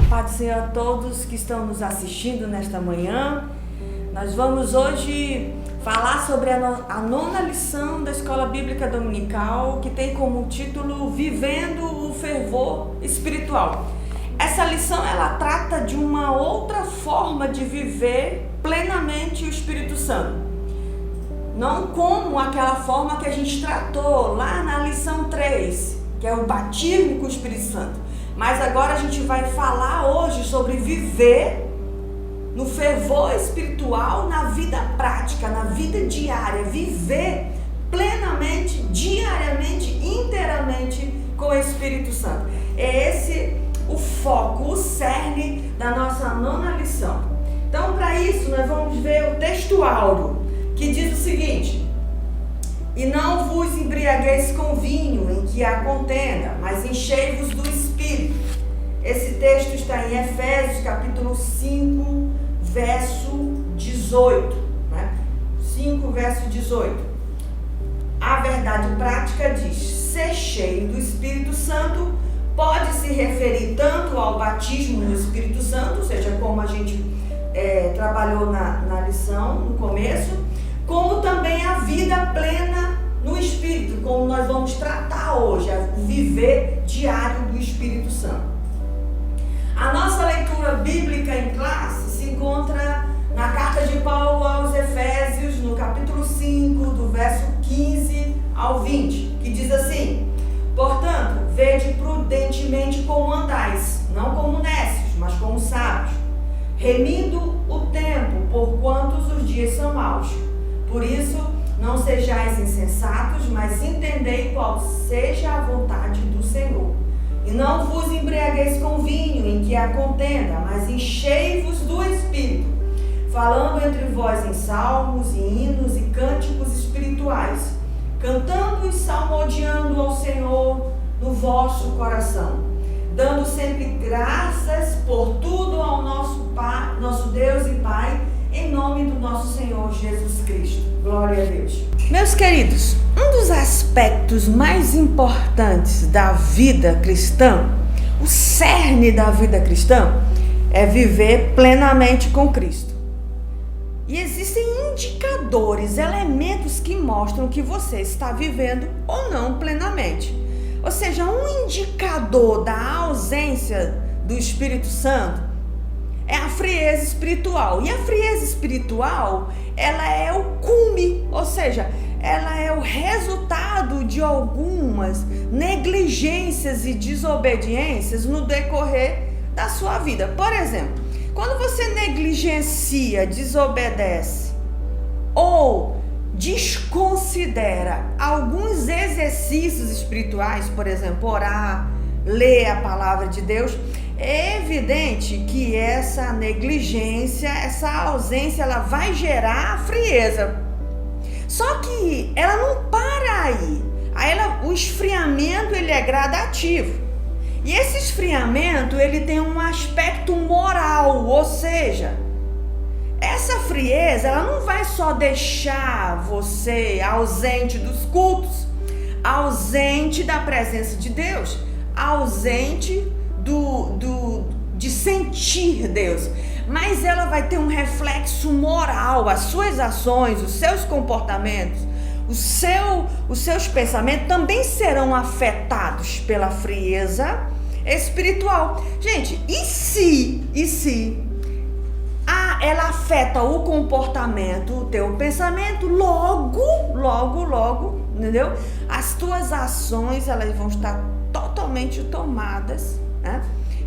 Paz do Senhor a todos que estão nos assistindo nesta manhã. Nós vamos hoje falar sobre a nona lição da Escola Bíblica Dominical, que tem como título Vivendo o Fervor Espiritual. Essa lição ela trata de uma outra forma de viver plenamente o Espírito Santo. Não como aquela forma que a gente tratou lá na lição 3, que é o batismo com o Espírito Santo. Mas agora a gente vai falar hoje sobre viver no fervor espiritual, na vida prática, na vida diária. Viver plenamente, diariamente, inteiramente com o Espírito Santo. É esse o foco, o cerne da nossa nona lição. Então, para isso, nós vamos ver o texto áureo, que diz o seguinte: e não vos embriagueis com vinho em que há contenda, mas enchei-vos do Espírito. Esse texto está em Efésios capítulo 5, verso 18. 5, verso 18. A verdade prática diz: ser cheio do Espírito Santo pode se referir tanto ao batismo no Espírito Santo, ou seja, como a gente trabalhou na lição, no começo, como também a vida plena no Espírito, como nós vamos tratar hoje, o viver diário do Espírito Santo. A nossa leitura bíblica em classe se encontra na carta de Paulo aos Efésios, no capítulo 5, do verso 15 ao 20, que diz assim: portanto, vede prudentemente como andais, não como necios, mas como sábios, remindo o tempo, porquanto os dias são maus. Por isso, não sejais insensatos, mas entendei qual seja a vontade do Senhor. E não vos embriagueis com vinho em que há contenda, mas enchei-vos do Espírito, falando entre vós em salmos e hinos e cânticos espirituais, cantando e salmodiando ao Senhor no vosso coração, dando sempre graças por tudo ao nosso Deus e Pai, em nome do nosso Senhor Jesus Cristo. Glória a Deus. Meus queridos, um dos aspectos mais importantes da vida cristã, o cerne da vida cristã, é viver plenamente com Cristo. E existem indicadores, elementos que mostram que você está vivendo ou não plenamente. Ou seja, um indicador da ausência do Espírito Santo é a frieza espiritual. E a frieza espiritual, ela é o cume, ou seja, ela é o resultado de algumas negligências e desobediências no decorrer da sua vida. Por exemplo, quando você negligencia, desobedece ou desconsidera alguns exercícios espirituais, por exemplo, orar, ler a palavra de Deus, é evidente que essa negligência, essa ausência, ela vai gerar frieza. Só que ela não para aí. O esfriamento, ele é gradativo. E esse esfriamento, ele tem um aspecto moral, ou seja, essa frieza, ela não vai só deixar você ausente dos cultos, ausente da presença de Deus, ausente de sentir Deus, mas ela vai ter um reflexo moral. As suas ações, os seus comportamentos, os seus pensamentos também serão afetados pela frieza espiritual. Gente, e se ela afeta o comportamento, o teu pensamento, logo, entendeu? As tuas ações, elas vão estar totalmente tomadas, né,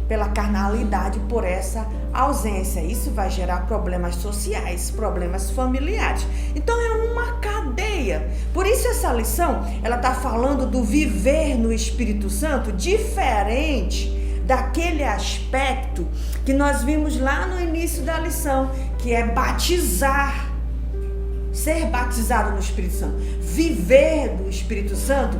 pela carnalidade, por essa ausência. Isso vai gerar problemas sociais, problemas familiares. Então é uma cadeia. Por isso essa lição, ela está falando do viver no Espírito Santo diferente daquele aspecto que nós vimos lá no início da lição, que é batizar, ser batizado no Espírito Santo. Viver do Espírito Santo,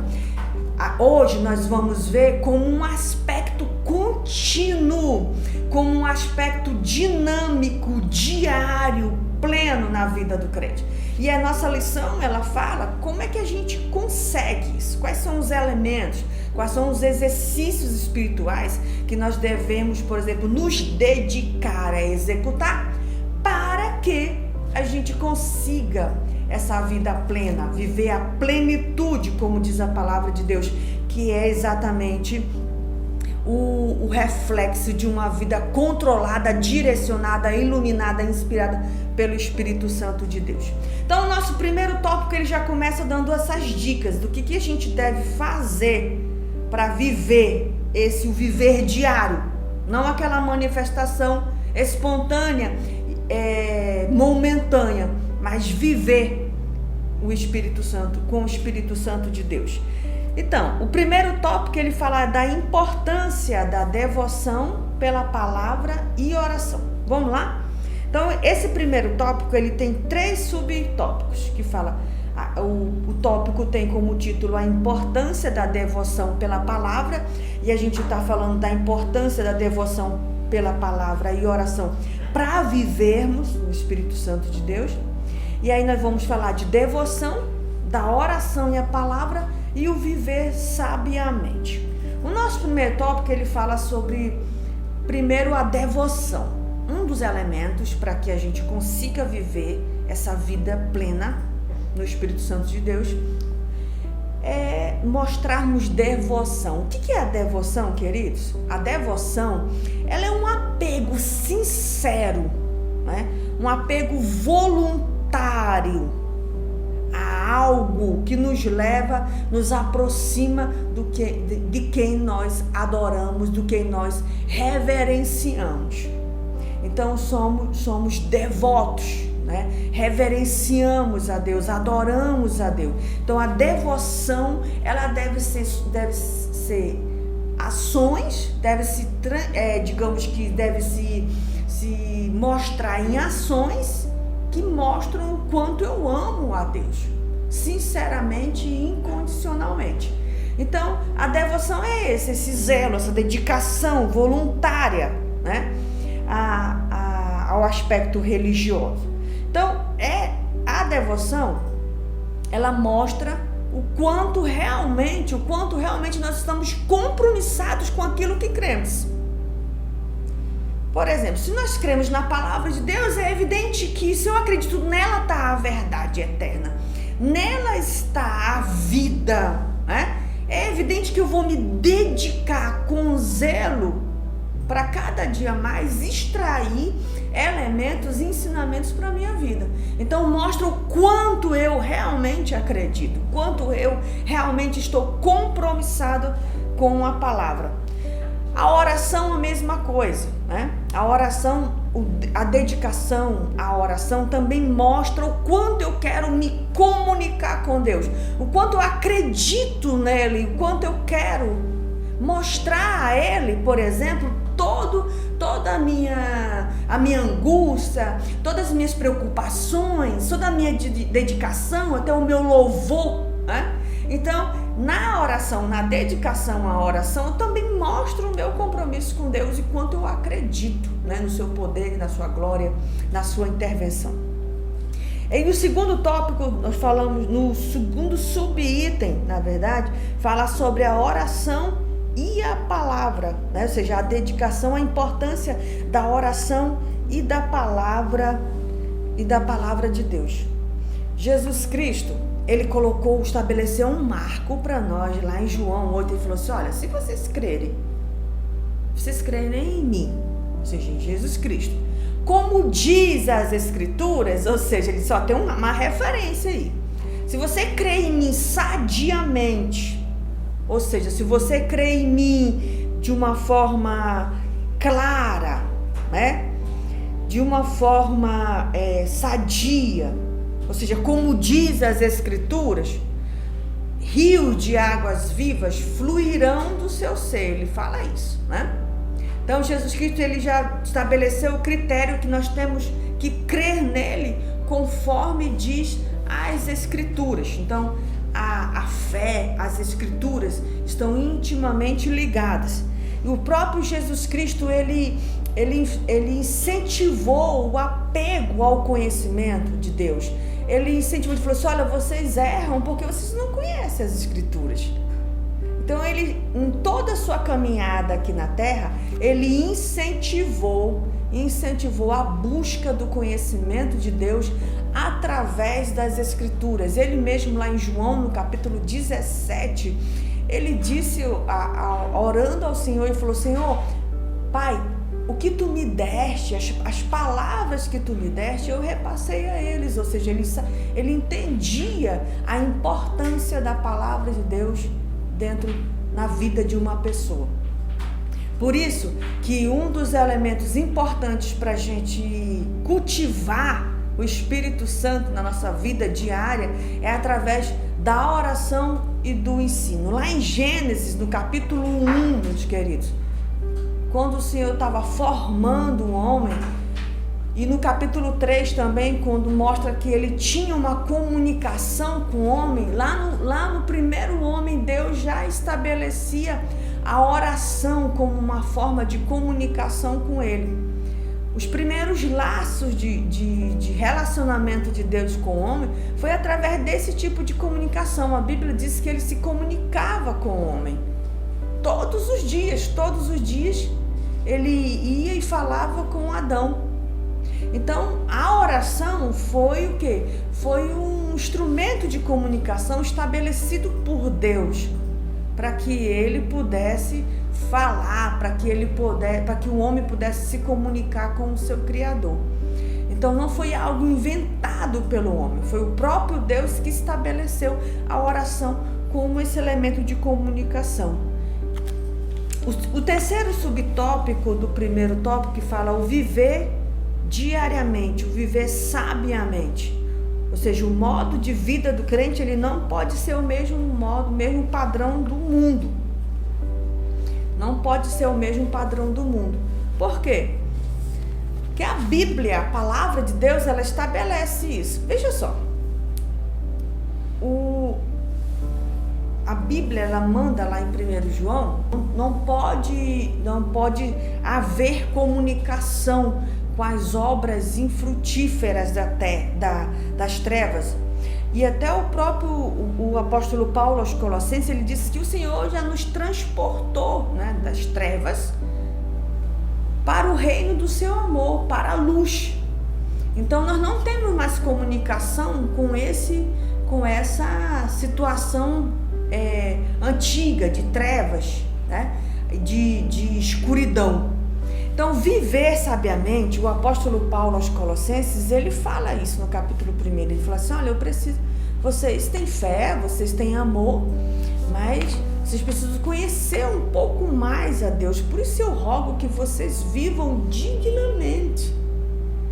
hoje nós vamos ver como um aspecto contínuo, como um aspecto dinâmico, diário, pleno na vida do crente. E a nossa lição, ela fala como é que a gente consegue isso, quais são os elementos, Quais são os exercícios espirituais que nós devemos, por exemplo, nos dedicar a executar para que a gente consiga essa vida plena, viver a plenitude, como diz a palavra de Deus, que é exatamente o reflexo de uma vida controlada, direcionada, iluminada, inspirada pelo Espírito Santo de Deus. Então, o nosso primeiro tópico, ele já começa dando essas dicas do que a gente deve fazer para viver o viver diário, não aquela manifestação espontânea, momentânea, mas viver o Espírito Santo, com o Espírito Santo de Deus. Então, o primeiro tópico, ele fala da importância da devoção pela palavra e oração. Vamos lá? Então, esse primeiro tópico, ele tem 3 subtópicos, que fala, o tópico tem como título a importância da devoção pela palavra, e a gente está falando da importância da devoção pela palavra e oração para vivermos o Espírito Santo de Deus. E aí nós vamos falar de devoção, da oração e a palavra e o viver sabiamente. O nosso primeiro tópico, ele fala sobre, primeiro, a devoção. Um dos elementos para que a gente consiga viver essa vida plena no Espírito Santo de Deus é mostrarmos devoção. O que é a devoção, queridos? A devoção, ela é um apego sincero, né? Um apego voluntário a algo que nos leva, nos aproxima de quem nós adoramos, do quem nós reverenciamos. Então somos devotos, né? Reverenciamos a Deus, adoramos a Deus. Então a devoção, ela deve ser ações, deve se mostrar em ações que mostram o quanto eu amo a Deus, sinceramente e incondicionalmente. Então, a devoção é esse zelo, essa dedicação voluntária, né, ao aspecto religioso. Então, a devoção, ela mostra o quanto realmente nós estamos compromissados com aquilo que cremos. Por exemplo, se nós cremos na palavra de Deus, é evidente que, se eu acredito nela, está a verdade eterna. Nela está a vida, né? É evidente que eu vou me dedicar com zelo para cada dia mais extrair elementos e ensinamentos para a minha vida. Então, mostra o quanto eu realmente acredito, quanto eu realmente estou compromissado com a palavra. A oração, a mesma coisa, né? A oração, a dedicação à oração também mostra o quanto eu quero me comunicar com Deus, o quanto eu acredito nele, o quanto eu quero mostrar a ele, por exemplo, toda a minha angústia, todas as minhas preocupações, toda a minha dedicação, até o meu louvor, né? Então, na oração, na dedicação à oração, eu também mostro o meu compromisso com Deus e quanto eu acredito, né, no seu poder, na sua glória, na sua intervenção. E no segundo tópico, nós falamos, no segundo subitem, na verdade, fala sobre a oração e a palavra, né? Ou seja, a dedicação, a importância da oração e da palavra de Deus. Jesus Cristo, ele estabeleceu um marco para nós lá em João 8, ele falou assim: olha, se vocês crerem em mim, ou seja, em Jesus Cristo, como diz as Escrituras, ou seja, ele só tem uma referência aí. Se você crê em mim sadiamente, ou seja, se você crê em mim de uma forma clara, né? De uma forma sadia, ou seja, como diz as Escrituras, rios de águas vivas fluirão do seu ser. Ele fala isso, né? Então, Jesus Cristo, ele já estabeleceu o critério que nós temos que crer nele conforme diz as Escrituras. Então, a fé, as Escrituras estão intimamente ligadas. E o próprio Jesus Cristo, ele incentivou o apego ao conhecimento de Deus. Ele incentivou, ele falou assim: olha, vocês erram porque vocês não conhecem as Escrituras. Então ele, em toda a sua caminhada aqui na terra, ele incentivou a busca do conhecimento de Deus através das Escrituras. Ele mesmo lá em João, no capítulo 17, ele disse, orando ao Senhor, e falou: Senhor, Pai, o que tu me deste, as palavras que tu me deste, eu repassei a eles. Ou seja, ele entendia a importância da palavra de Deus na vida de uma pessoa. Por isso que um dos elementos importantes para a gente cultivar o Espírito Santo na nossa vida diária é através da oração e do ensino. Lá em Gênesis, no capítulo 1, meus queridos, quando o Senhor estava formando o homem, e no capítulo 3 também, quando mostra que ele tinha uma comunicação com o homem, lá no primeiro homem, Deus já estabelecia a oração como uma forma de comunicação com ele. Os primeiros laços de relacionamento de Deus com o homem foi através desse tipo de comunicação. A Bíblia diz que ele se comunicava com o homem todos os dias ele ia e falava com Adão. Então a oração foi o quê? Foi um instrumento de comunicação estabelecido por Deus, para que ele pudesse falar, para que o homem pudesse se comunicar com o seu Criador. Então não foi algo inventado pelo homem, foi o próprio Deus que estabeleceu a oração como esse elemento de comunicação. O terceiro subtópico do primeiro tópico, que fala o viver diariamente, o viver sabiamente. Ou seja, o modo de vida do crente, ele não pode ser o mesmo padrão do mundo. Não pode ser o mesmo padrão do mundo. Por quê? Porque a Bíblia, a palavra de Deus, ela estabelece isso. Veja só. A Bíblia, ela manda lá em 1 João, não pode haver comunicação com as obras infrutíferas das trevas. E até o apóstolo Paulo aos Colossenses, ele disse que o Senhor já nos transportou, né, das trevas para o reino do seu amor, para a luz. Então nós não temos mais comunicação com essa situação antiga de trevas, né, de escuridão. Então, viver sabiamente, o apóstolo Paulo aos Colossenses, ele fala isso no capítulo 1. Ele fala assim: olha, vocês têm fé, vocês têm amor, mas vocês precisam conhecer um pouco mais a Deus. Por isso eu rogo que vocês vivam dignamente.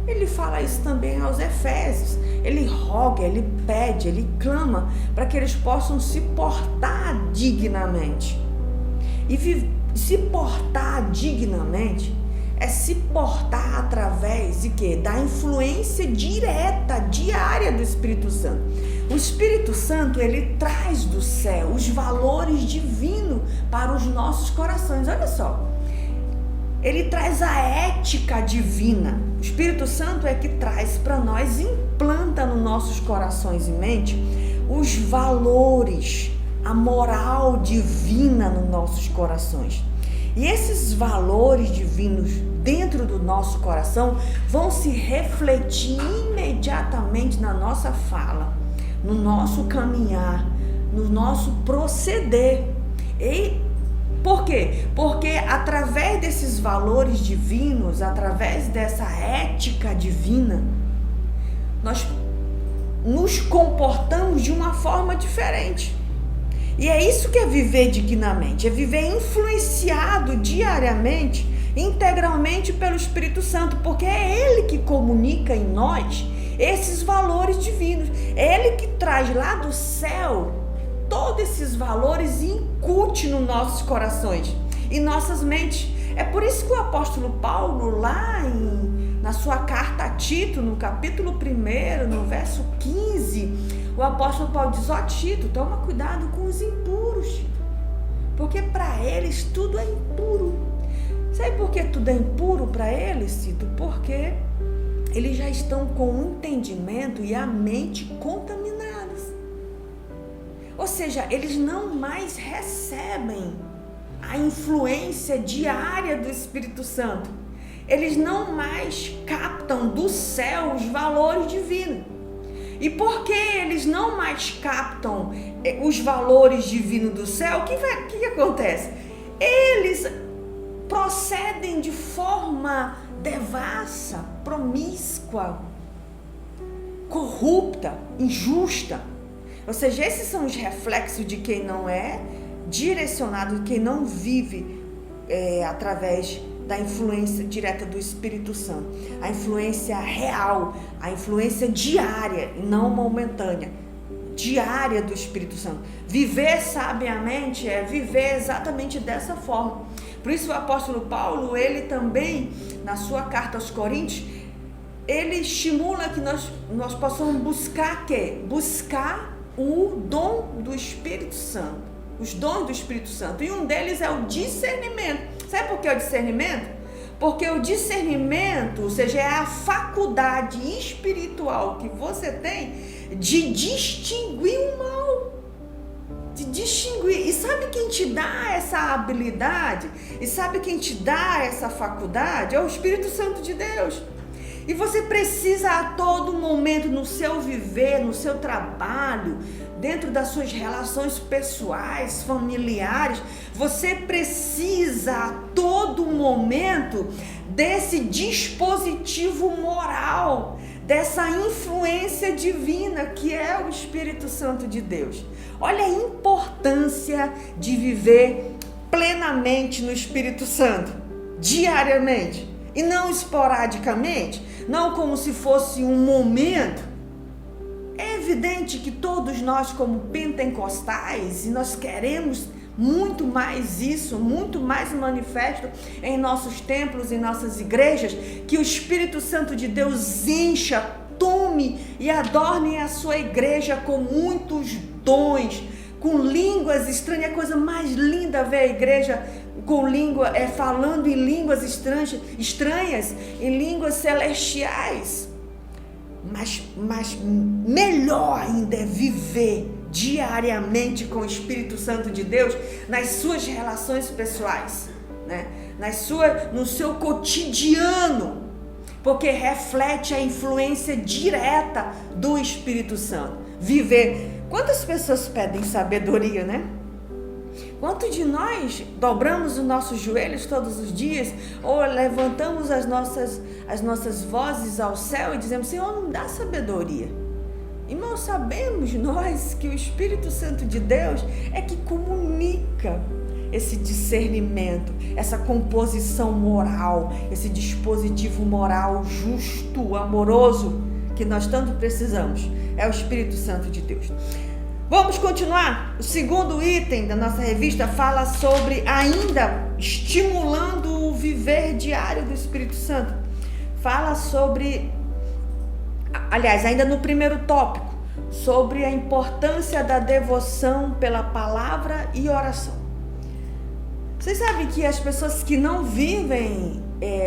Ele fala isso também aos Efésios. Ele roga, ele pede, ele clama para que eles possam se portar dignamente. E se portar dignamente é se portar através de quê? Da influência direta, diária do Espírito Santo. O Espírito Santo, ele traz do céu os valores divinos para os nossos corações. Olha só. Ele traz a ética divina. O Espírito Santo é que traz para nós, implanta nos nossos corações e mente os valores, a moral divina nos nossos corações. E esses valores divinos dentro do nosso coração vão se refletir imediatamente na nossa fala, no nosso caminhar, no nosso proceder. E por quê? Porque através desses valores divinos, através dessa ética divina, nós nos comportamos de uma forma diferente. E é isso que é viver dignamente, é viver influenciado diariamente, integralmente pelo Espírito Santo, porque é Ele que comunica em nós esses valores divinos. É Ele que traz lá do céu todos esses valores e incute nos nossos corações e nossas mentes. É por isso que o apóstolo Paulo, na sua carta a Tito, no capítulo 1, no verso 15, o apóstolo Paulo diz: ó Tito, toma cuidado com os impuros, Tito, porque para eles tudo é impuro. Sabe por que tudo é impuro para eles, Tito? Porque eles já estão com o entendimento e a mente contaminados. Ou seja, eles não mais recebem a influência diária do Espírito Santo. Eles não mais captam do céu os valores divinos. E porque eles não mais captam os valores divinos do céu, o que acontece? Eles procedem de forma devassa, promíscua, corrupta, injusta. Ou seja, esses são os reflexos de quem não é direcionado, quem não vive através da influência direta do Espírito Santo. A influência real, a influência diária e não momentânea, diária do Espírito Santo. Viver sabiamente é viver exatamente dessa forma. Por isso o apóstolo Paulo, ele também, na sua carta aos Coríntios, ele estimula que nós possamos buscar quê? Buscar o dom do Espírito Santo, os dons do Espírito Santo. E um deles é o discernimento. Sabe por que é o discernimento? Porque o discernimento, ou seja, é a faculdade espiritual que você tem de distinguir o mal. De distinguir. E sabe quem te dá essa habilidade? E sabe quem te dá essa faculdade? É o Espírito Santo de Deus. E você precisa a todo momento, no seu viver, no seu trabalho, dentro das suas relações pessoais, familiares, você precisa a todo momento desse dispositivo moral, dessa influência divina que é o Espírito Santo de Deus. Olha a importância de viver plenamente no Espírito Santo, diariamente, e não esporadicamente, não como se fosse um momento. É evidente que todos nós, como pentecostais, e nós queremos muito mais isso, muito mais manifesto em nossos templos, em nossas igrejas, que o Espírito Santo de Deus encha, tome e adorne a sua igreja com muitos dons, com línguas estranhas. É a coisa mais linda ver a igreja com língua, falando em línguas estranhas, em línguas celestiais. Mas melhor ainda é viver diariamente com o Espírito Santo de Deus nas suas relações pessoais, né? No seu cotidiano, porque reflete a influência direta do Espírito Santo. Viver. Quantas pessoas pedem sabedoria, né? Quantos de nós dobramos os nossos joelhos todos os dias ou levantamos as nossas vozes ao céu e dizemos: Senhor, me dá sabedoria? Irmãos, sabemos nós que o Espírito Santo de Deus é que comunica esse discernimento, essa composição moral, esse dispositivo moral justo, amoroso que nós tanto precisamos. É o Espírito Santo de Deus. Vamos continuar? O segundo item da nossa revista fala sobre, ainda estimulando o viver diário do Espírito Santo. Fala sobre, aliás, ainda no primeiro tópico, sobre a importância da devoção pela palavra e oração. Vocês sabem que as pessoas que não vivem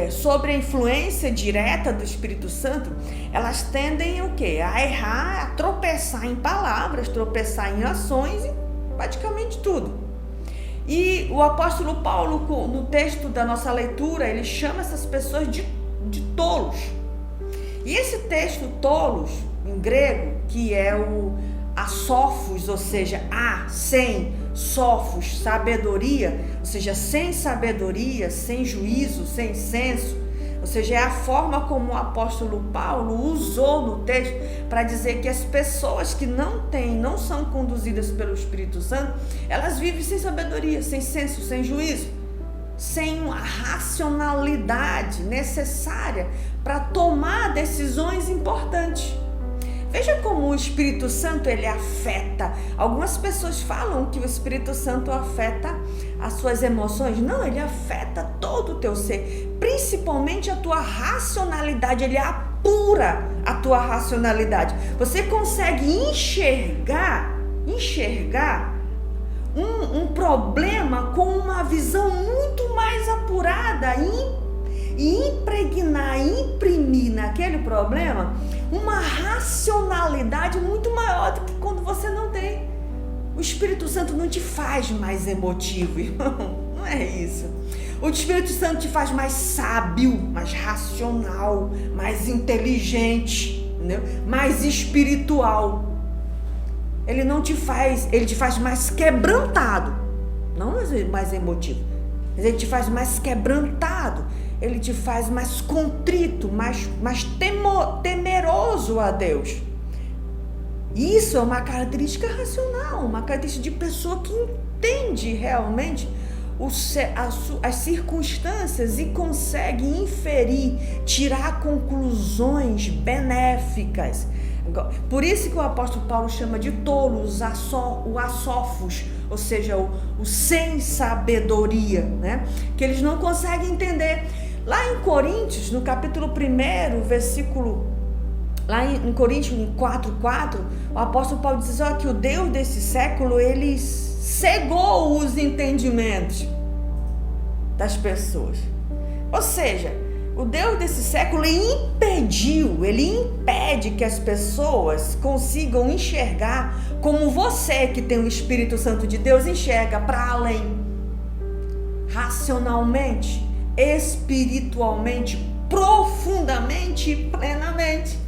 sobre a influência direta do Espírito Santo, elas tendem o quê? A errar, a tropeçar em palavras, tropeçar em ações e praticamente tudo. E o apóstolo Paulo, no texto da nossa leitura, ele chama essas pessoas de tolos. E esse texto tolos, em grego, que é o asofos, ou seja, sem sofos, sabedoria, ou seja, sem sabedoria, sem juízo, sem senso, ou seja, é a forma como o apóstolo Paulo usou no texto para dizer que as pessoas que não são conduzidas pelo Espírito Santo, elas vivem sem sabedoria, sem senso, sem juízo, sem uma racionalidade necessária para tomar decisões importantes. Veja como o Espírito Santo, ele afeta. Algumas pessoas falam que o Espírito Santo afeta as suas emoções. Não, ele afeta todo o teu ser, principalmente a tua racionalidade. Ele apura a tua racionalidade. Você consegue enxergar um problema com uma visão muito mais apurada e imprimir naquele problema uma racionalidade muito maior do que quando você não tem o O Espírito Santo não te faz mais emotivo, irmão. Não é isso. O Espírito Santo te faz mais sábio, mais racional, mais inteligente, entendeu? Mais espiritual. Ele te faz mais quebrantado, não mais emotivo, mas ele te faz mais quebrantado, ele te faz mais contrito, mais temeroso a Deus. Isso é uma característica racional, uma característica de pessoa que entende realmente as circunstâncias e consegue inferir, tirar conclusões benéficas. Por isso que o apóstolo Paulo chama de tolos o asófos, ou seja, o sem sabedoria, né? Que eles não conseguem entender. Lá em Coríntios, no capítulo 1, versículo, lá em Coríntios 4:4, o apóstolo Paulo diz que o Deus desse século, ele cegou os entendimentos das pessoas. Ou seja, o Deus desse século ele impede que as pessoas consigam enxergar como você, que tem o Espírito Santo de Deus, enxerga para além, racionalmente, espiritualmente, profundamente e plenamente.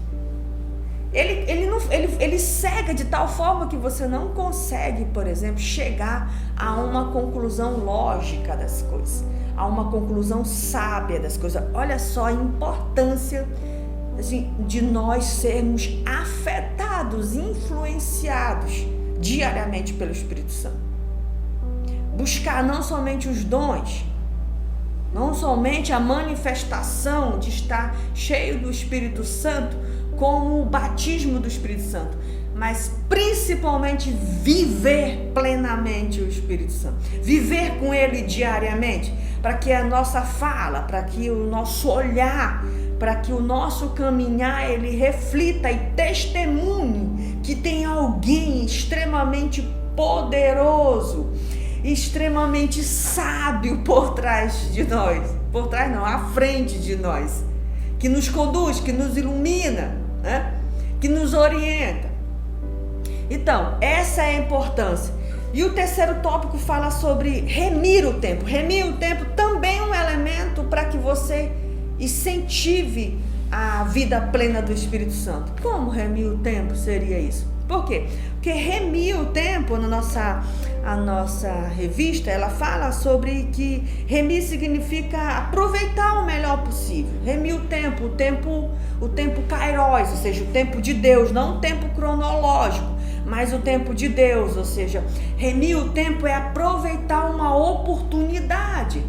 Ele cega de tal forma que você não consegue, por exemplo, chegar a uma conclusão lógica das coisas, a uma conclusão sábia das coisas. Olha só a importância, assim, de nós sermos afetados, influenciados diariamente pelo Espírito Santo. Buscar não somente os dons, não somente a manifestação de estar cheio do Espírito Santo, como o batismo do Espírito Santo, mas principalmente viver plenamente o Espírito Santo, viver com ele diariamente, para que a nossa fala, para que o nosso olhar, para que o nosso caminhar, ele reflita e testemunhe que tem alguém extremamente poderoso, extremamente sábio por trás de nós, por trás não, à frente de nós, que nos conduz, que nos ilumina, né? Que nos orienta. Então, essa é a importância. E o terceiro tópico fala sobre remir o tempo. Remir o tempo também é um elemento para que você incentive a vida plena do Espírito Santo. Como remir o tempo seria isso? Por quê? Porque remir o tempo, a nossa revista, ela fala sobre que remir significa aproveitar o melhor possível. Remir o tempo kairos, ou seja, o tempo de Deus, não o tempo cronológico, mas o tempo de Deus, ou seja, remir o tempo é aproveitar uma oportunidade,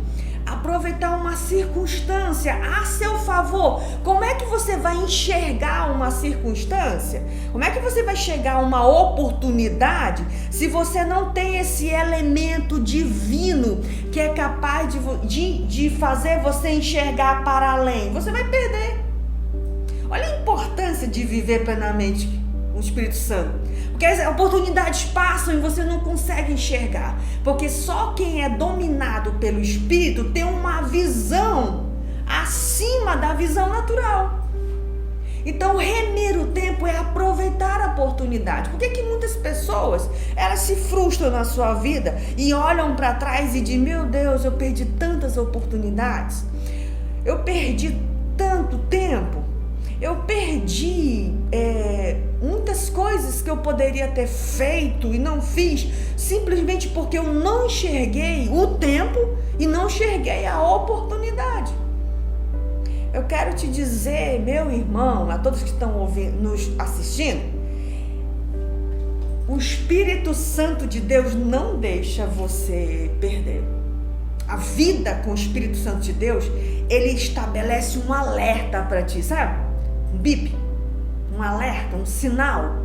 aproveitar uma circunstância a seu favor. Como é que você vai enxergar uma circunstância? Como é que você vai chegar a uma oportunidade se você não tem esse elemento divino que é capaz de fazer você enxergar para além? Você vai perder. Olha a importância de viver plenamente o Espírito Santo. Porque as oportunidades passam e você não consegue enxergar. Porque só quem é dominado pelo Espírito tem uma visão acima da visão natural. Então, remir o tempo é aproveitar a oportunidade. Por que muitas pessoas, elas se frustram na sua vida e olham para trás e dizem: meu Deus, eu perdi tantas oportunidades. Eu perdi tanto tempo. Eu perdi muitas coisas que eu poderia ter feito e não fiz, simplesmente porque eu não enxerguei o tempo e não enxerguei a oportunidade. Eu quero te dizer, meu irmão, a todos que estão ouvindo, nos assistindo, o Espírito Santo de Deus não deixa você perder. A vida com o Espírito Santo de Deus, ele estabelece um alerta para ti, sabe? Um bip, um alerta, um sinal,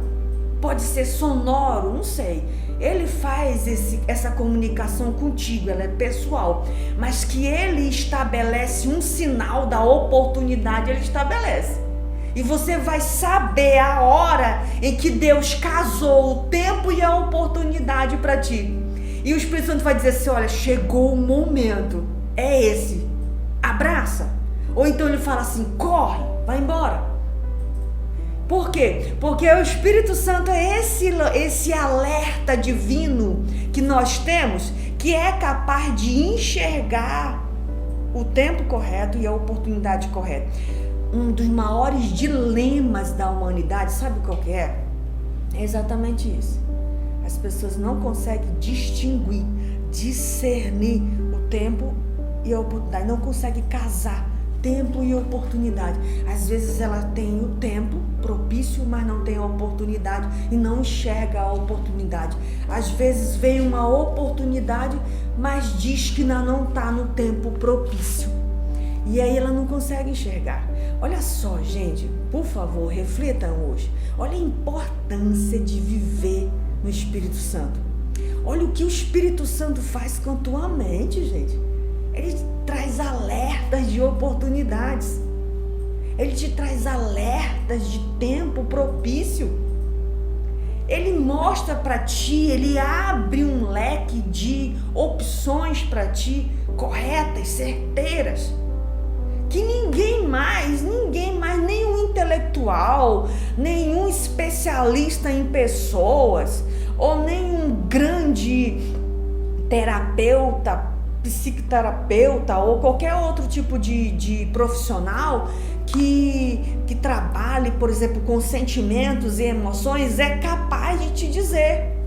pode ser sonoro, não sei. Ele faz essa comunicação contigo, ela é pessoal, mas que ele estabelece um sinal da oportunidade, ele estabelece. E você vai saber a hora em que Deus casou o tempo e a oportunidade para ti. E o Espírito Santo vai dizer assim: olha, chegou o momento, é esse, abraça. Ou então ele fala assim: corre, vai embora. Por quê? Porque o Espírito Santo é esse alerta divino que nós temos, que é capaz de enxergar o tempo correto e a oportunidade correta. Um dos maiores dilemas da humanidade, sabe qual que é? É exatamente isso. As pessoas não conseguem distinguir, discernir o tempo e a oportunidade, não conseguem casar tempo e oportunidade. Às vezes ela tem o tempo propício, mas não tem a oportunidade e não enxerga a oportunidade. Às vezes vem uma oportunidade, mas diz que não está no tempo propício. E aí ela não consegue enxergar. Olha só, gente, por favor, reflitam hoje. Olha a importância de viver no Espírito Santo. Olha o que o Espírito Santo faz com a tua mente, gente. Ele traz alertas de oportunidades. Ele te traz alertas de tempo propício. Ele mostra para ti, ele abre um leque de opções para ti, corretas, certeiras, que ninguém mais, nenhum intelectual, nenhum especialista em pessoas, ou nenhum grande terapeuta, psicoterapeuta ou qualquer outro tipo de profissional que trabalhe, por exemplo, com sentimentos e emoções, é capaz de te dizer.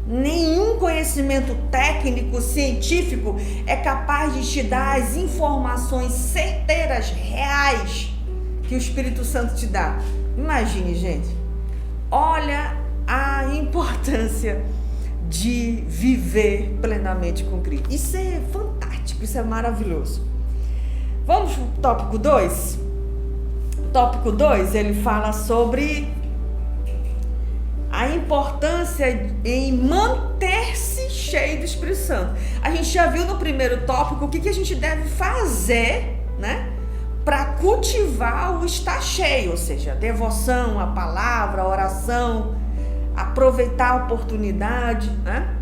Nenhum conhecimento técnico, científico é capaz de te dar as informações certeiras, reais, que o Espírito Santo te dá. Imagine, gente, olha a importância de viver plenamente com Cristo. Isso é fantástico, isso é maravilhoso. Vamos para o tópico 2? O tópico 2, ele fala sobre a importância em manter-se cheio do Espírito Santo. A gente já viu no primeiro tópico o que a gente deve fazer, né, para cultivar o estar cheio, ou seja, devoção, a palavra, a oração, aproveitar a oportunidade, né?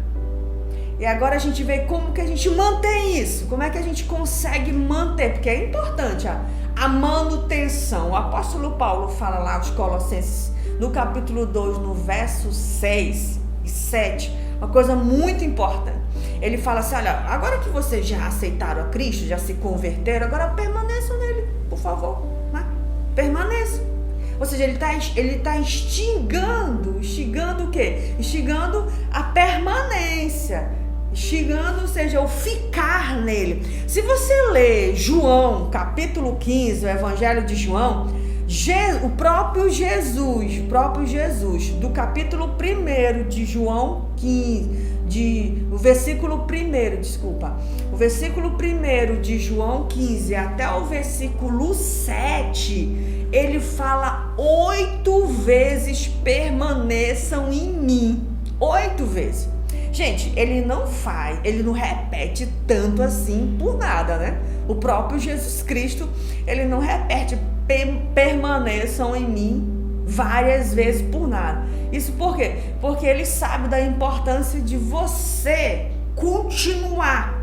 E agora a gente vê como que a gente mantém isso, como é que a gente consegue manter, porque é importante a manutenção. O apóstolo Paulo fala lá aos Colossenses, no capítulo 2, no verso 6 e 7, uma coisa muito importante. Ele fala assim, olha, agora que vocês já aceitaram a Cristo, já se converteram, agora permaneçam nele, por favor, né? Permaneçam. Ou seja, ele está instigando o quê? Instigando a permanência, instigando, ou seja, o ficar nele. Se você ler João, capítulo 15, o Evangelho de João, o próprio Jesus, do capítulo 1 de João 15, o versículo 1 de João 15 até o versículo 7, ele fala 8 vezes permaneçam em mim, 8 vezes. Gente, ele não repete tanto assim por nada, né? O próprio Jesus Cristo, ele não repete permaneçam em mim várias vezes por nada. Isso por quê? Porque ele sabe da importância de você continuar,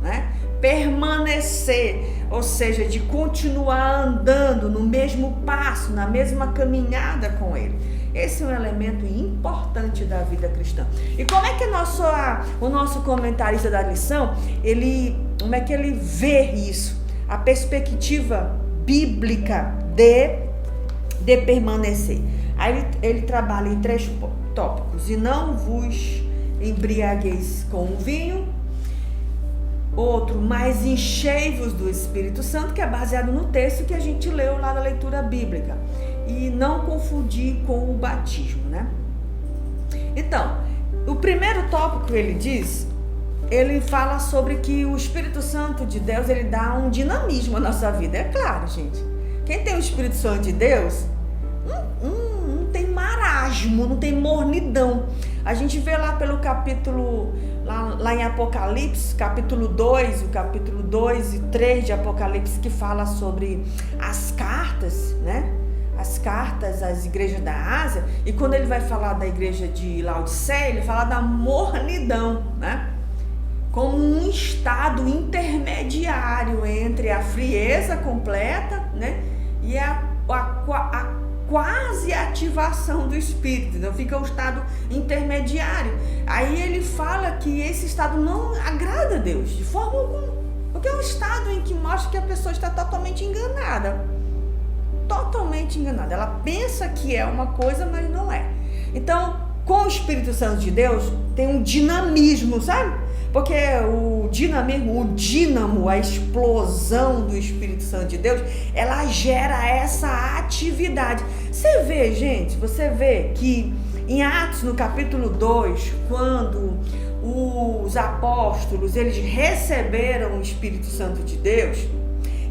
né? Permanecer, ou seja, de continuar andando no mesmo passo, na mesma caminhada com ele. Esse é um elemento importante da vida cristã. E como é que o nosso comentarista da lição, como é que ele vê isso? A perspectiva bíblica de permanecer. Aí ele trabalha em 3 tópicos. E não vos embriagueis com o vinho. Outro, mas enchei-vos do Espírito Santo, que é baseado no texto que a gente leu lá da leitura bíblica. E não confundir com o batismo, né? Então, o primeiro tópico ele fala sobre que o Espírito Santo de Deus, ele dá um dinamismo à nossa vida. É claro, gente. Quem tem o Espírito Santo de Deus, não tem marasmo, não tem mornidão. A gente vê lá pelo capítulo, lá em Apocalipse, capítulo 2, o capítulo 2 e 3 de Apocalipse, que fala sobre as cartas, né? As cartas às igrejas da Ásia. E quando ele vai falar da igreja de Laodiceia, ele fala da mornidão, né? Como um estado intermediário entre a frieza completa, né, e a quase ativação do espírito, então fica um estado intermediário. Aí ele fala que esse estado não agrada a Deus de forma alguma, porque é um estado em que mostra que a pessoa está totalmente enganada. Totalmente enganada. Ela pensa que é uma coisa, mas não é. Então, com o Espírito Santo de Deus, tem um dinamismo, sabe? Porque o dinamismo, o dínamo, a explosão do Espírito Santo de Deus, ela gera essa atividade. Você vê, gente, você vê que em Atos, no capítulo 2, quando os apóstolos, eles receberam o Espírito Santo de Deus,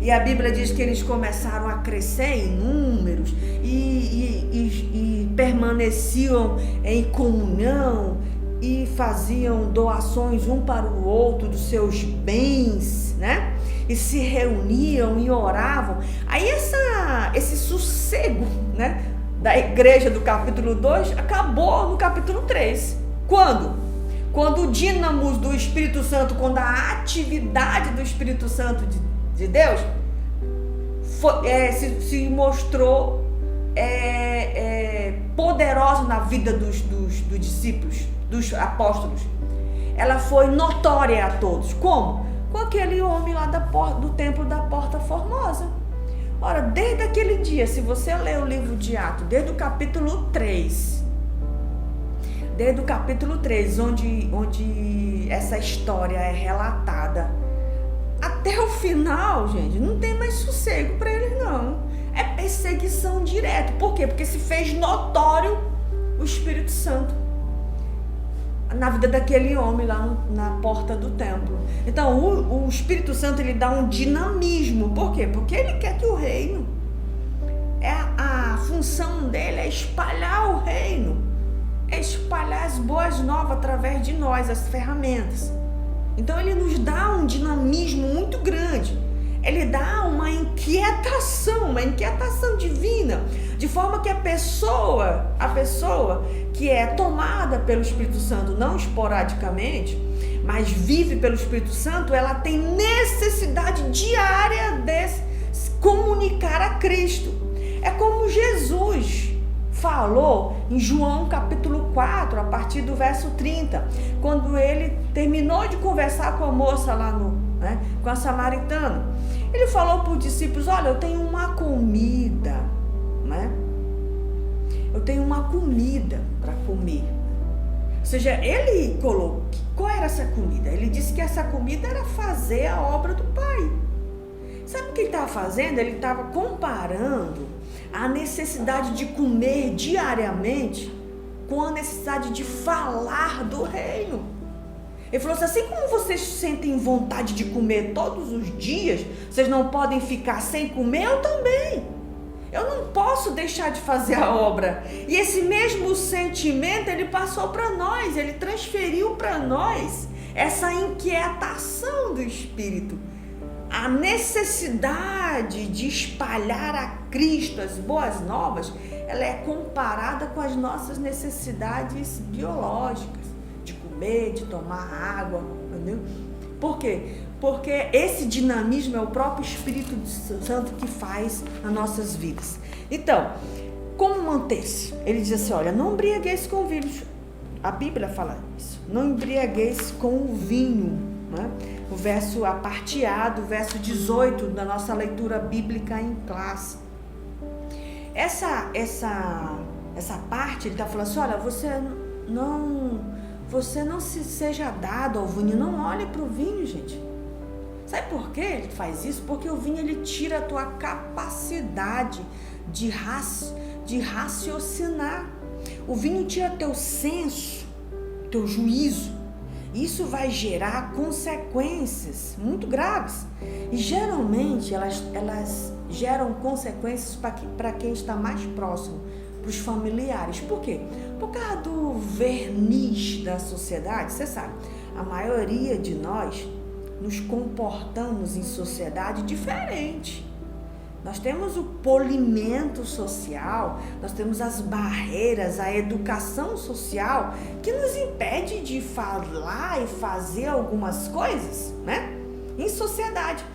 e a Bíblia diz que eles começaram a crescer em números e permaneciam em comunhão e faziam doações um para o outro dos seus bens, né? E se reuniam e oravam. Aí esse sossego, né, da igreja do capítulo 2 acabou no capítulo 3. Quando? Quando o dínamo do Espírito Santo, quando a atividade do Espírito Santo de Deus se mostrou poderosa na vida dos discípulos, dos apóstolos. Ela foi notória a todos. Como? Com aquele homem lá do templo da Porta Formosa. Ora, desde aquele dia, se você ler o livro de Atos, desde o capítulo 3, onde essa história é relatada, até o final, gente, não tem mais sossego para eles, não. É perseguição direta. Por quê? Porque se fez notório o Espírito Santo na vida daquele homem lá na porta do templo. Então, o Espírito Santo, ele dá um dinamismo. Por quê? Porque ele quer que o reino, a função dele é espalhar o reino, é espalhar as boas novas através de nós, as ferramentas. Então ele nos dá um dinamismo muito grande. Ele dá uma inquietação divina, de forma que a pessoa que é tomada pelo Espírito Santo, não esporadicamente, mas vive pelo Espírito Santo, ela tem necessidade diária de comunicar a Cristo. É como Jesus falou em João capítulo 4, a partir do verso 30, quando ele terminou de conversar com a moça lá com a samaritana. Ele falou para os discípulos: olha, eu tenho uma comida, né? Eu tenho uma comida para comer. Ou seja, ele colocou, qual era essa comida? Ele disse que essa comida era fazer a obra do Pai. Sabe o que ele estava fazendo? Ele estava comparando a necessidade de comer diariamente com a necessidade de falar do reino. Ele falou assim como vocês sentem vontade de comer todos os dias, vocês não podem ficar sem comer, eu também. Eu não posso deixar de fazer a obra. E esse mesmo sentimento ele passou para nós, ele transferiu para nós essa inquietação do Espírito. A necessidade de espalhar a Cristo, as boas novas, ela é comparada com as nossas necessidades biológicas, de comer, de tomar água, entendeu? Por quê? Porque esse dinamismo é o próprio Espírito Santo que faz nas nossas vidas. Então, como manter-se? Ele diz assim, olha, não embriagueis com o vinho. A Bíblia fala isso. Não embriagueis com o vinho, né? O verso, a parte A do verso 18 da nossa leitura bíblica em classe. Essa parte, ele está falando assim, olha, você não se seja dado ao vinho, não olhe para o vinho, gente. Sabe por que ele faz isso? Porque o vinho, ele tira a tua capacidade de raciocinar. O vinho tira teu senso, teu juízo. Isso vai gerar consequências muito graves. E geralmente elas geram consequências para quem está mais próximo, para os familiares. Por quê? Por causa do verniz da sociedade. Você sabe, a maioria de nós nos comportamos em sociedade diferente. Nós temos o polimento social, nós temos as barreiras, a educação social que nos impede de falar e fazer algumas coisas, né? Em sociedade.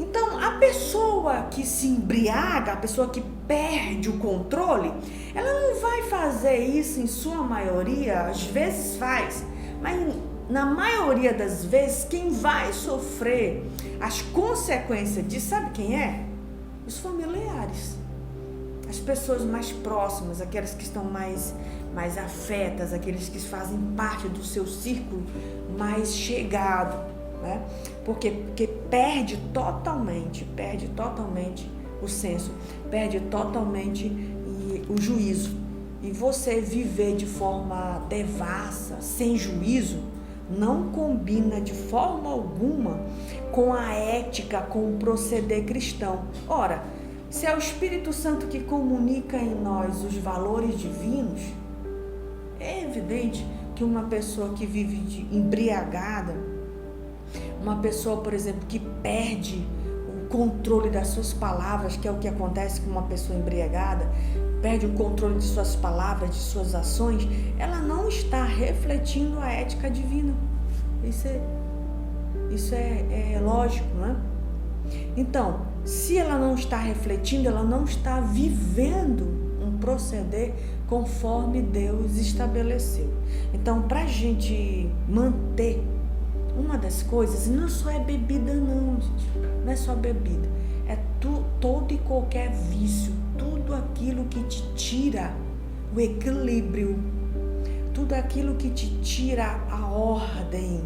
Então, a pessoa que se embriaga, a pessoa que perde o controle, ela não vai fazer isso em sua maioria, às vezes faz, mas na maioria das vezes, quem vai sofrer as consequências disso, sabe quem é? Os familiares, as pessoas mais próximas, aquelas que estão mais afetas, aqueles que fazem parte do seu círculo mais chegado, né? Porque perde totalmente o senso, perde totalmente o juízo. E você viver de forma devassa, sem juízo, não combina de forma alguma com a ética, com o proceder cristão. Ora, se é o Espírito Santo que comunica em nós os valores divinos, é evidente que uma pessoa que vive embriagada, uma pessoa, por exemplo, que perde o controle das suas palavras, que é o que acontece com uma pessoa embriagada, perde o controle de suas palavras, de suas ações, ela não está refletindo a ética divina. Isso é lógico, né? Então, se ela não está refletindo, ela não está vivendo um proceder conforme Deus estabeleceu. Então, para a gente manter, uma das coisas, não só é bebida não, gente, não é só bebida, é todo e qualquer vício, tudo aquilo que te tira o equilíbrio, tudo aquilo que te tira a ordem,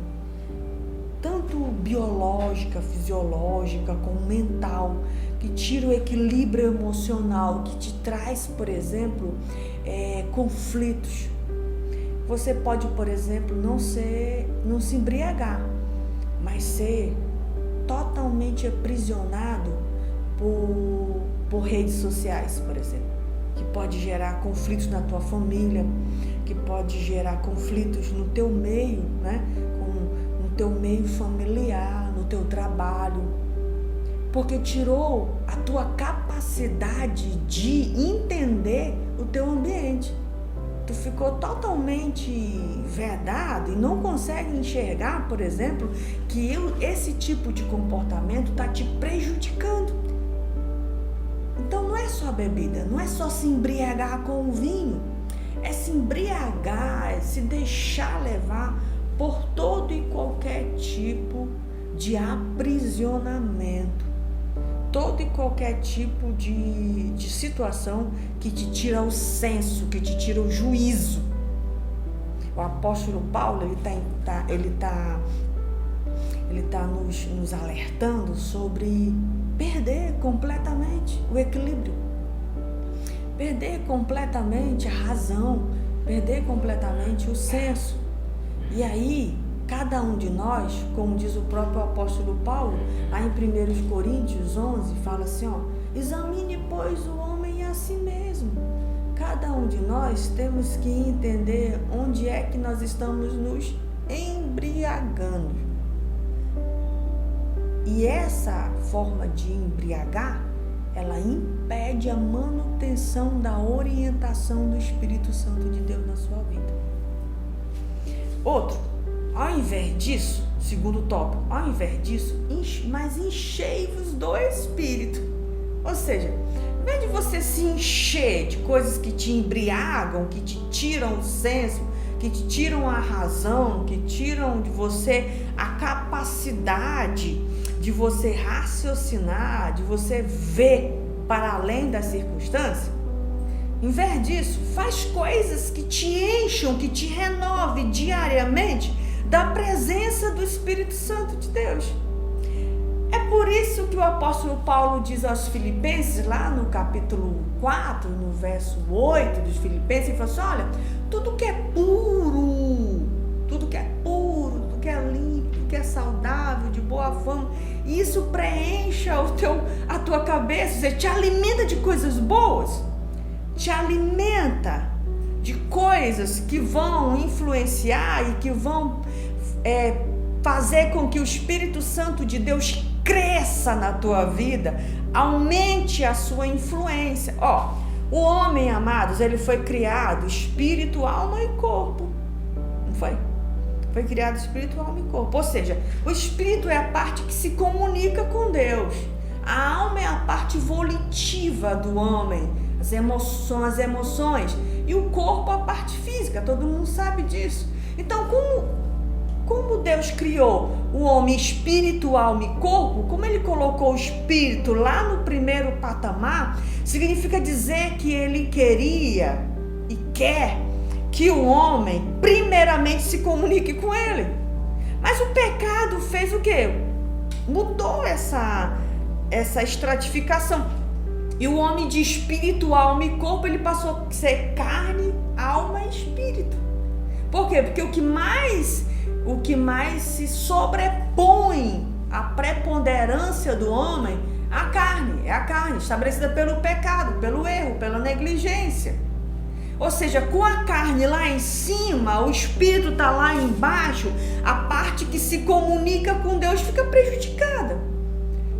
tanto biológica, fisiológica, como mental, que tira o equilíbrio emocional, que te traz, por exemplo, conflitos. Você pode, por exemplo, não se embriagar, mas ser totalmente aprisionado por redes sociais, por exemplo, que pode gerar conflitos na tua família, que pode gerar conflitos no teu meio, né? No teu meio familiar, no teu trabalho, porque tirou a tua capacidade de entender o teu ambiente. Tu ficou totalmente vedado e não consegue enxergar, por exemplo, que esse tipo de comportamento está te prejudicando. Então não é só bebida, não é só se embriagar com o vinho, é se embriagar, é se deixar levar por todo e qualquer tipo de aprisionamento, todo e qualquer tipo de situação que te tira o senso, que te tira o juízo. O apóstolo Paulo, ele tá nos alertando sobre perder completamente o equilíbrio, perder completamente a razão, perder completamente o senso. E aí, cada um de nós, como diz o próprio apóstolo Paulo, lá em 1 Coríntios 11, fala assim, examine, pois, o homem a si mesmo. Cada um de nós temos que entender onde é que nós estamos nos embriagando. E essa forma de embriagar, ela impede a manutenção da orientação do Espírito Santo de Deus na sua vida. Outro, ao invés disso, segundo tópico, ao invés disso, mas enchei-vos do Espírito. Ou seja, ao invés de você se encher de coisas que te embriagam, que te tiram o senso, que te tiram a razão, que tiram de você a capacidade de você raciocinar, de você ver para além das circunstâncias, em vez disso, faz coisas que te encham, que te renovem diariamente da presença do Espírito Santo de Deus. É por isso que o apóstolo Paulo diz aos Filipenses, lá no capítulo 4, no verso 8 dos Filipenses, ele fala assim, olha, tudo que é puro, tudo que é limpo, tudo que é saudável, de boa fama, isso preencha a tua cabeça, você te alimenta de coisas boas, te alimenta de coisas que vão influenciar e que vão fazer com que o Espírito Santo de Deus cresça na tua vida, aumente a sua influência. O homem, amados, ele foi criado espírito, alma e corpo, não foi? Foi criado espírito, alma e corpo. Ou seja, o espírito é a parte que se comunica com Deus. A alma é a parte volitiva do homem, as emoções. E o corpo a parte física, todo mundo sabe disso. Então, como Deus criou o homem espírito, alma e corpo, como ele colocou o espírito lá no primeiro patamar, significa dizer que ele queria e quer que o homem primeiramente se comunique com ele. Mas o pecado fez o quê? Mudou essa estratificação. E o homem de espírito, alma e corpo, ele passou a ser carne, alma e espírito. Por quê? Porque o que mais se sobrepõe à preponderância do homem, é a carne, estabelecida pelo pecado, pelo erro, pela negligência. Ou seja, com a carne lá em cima, o espírito está lá embaixo, a parte que se comunica com Deus fica prejudicada.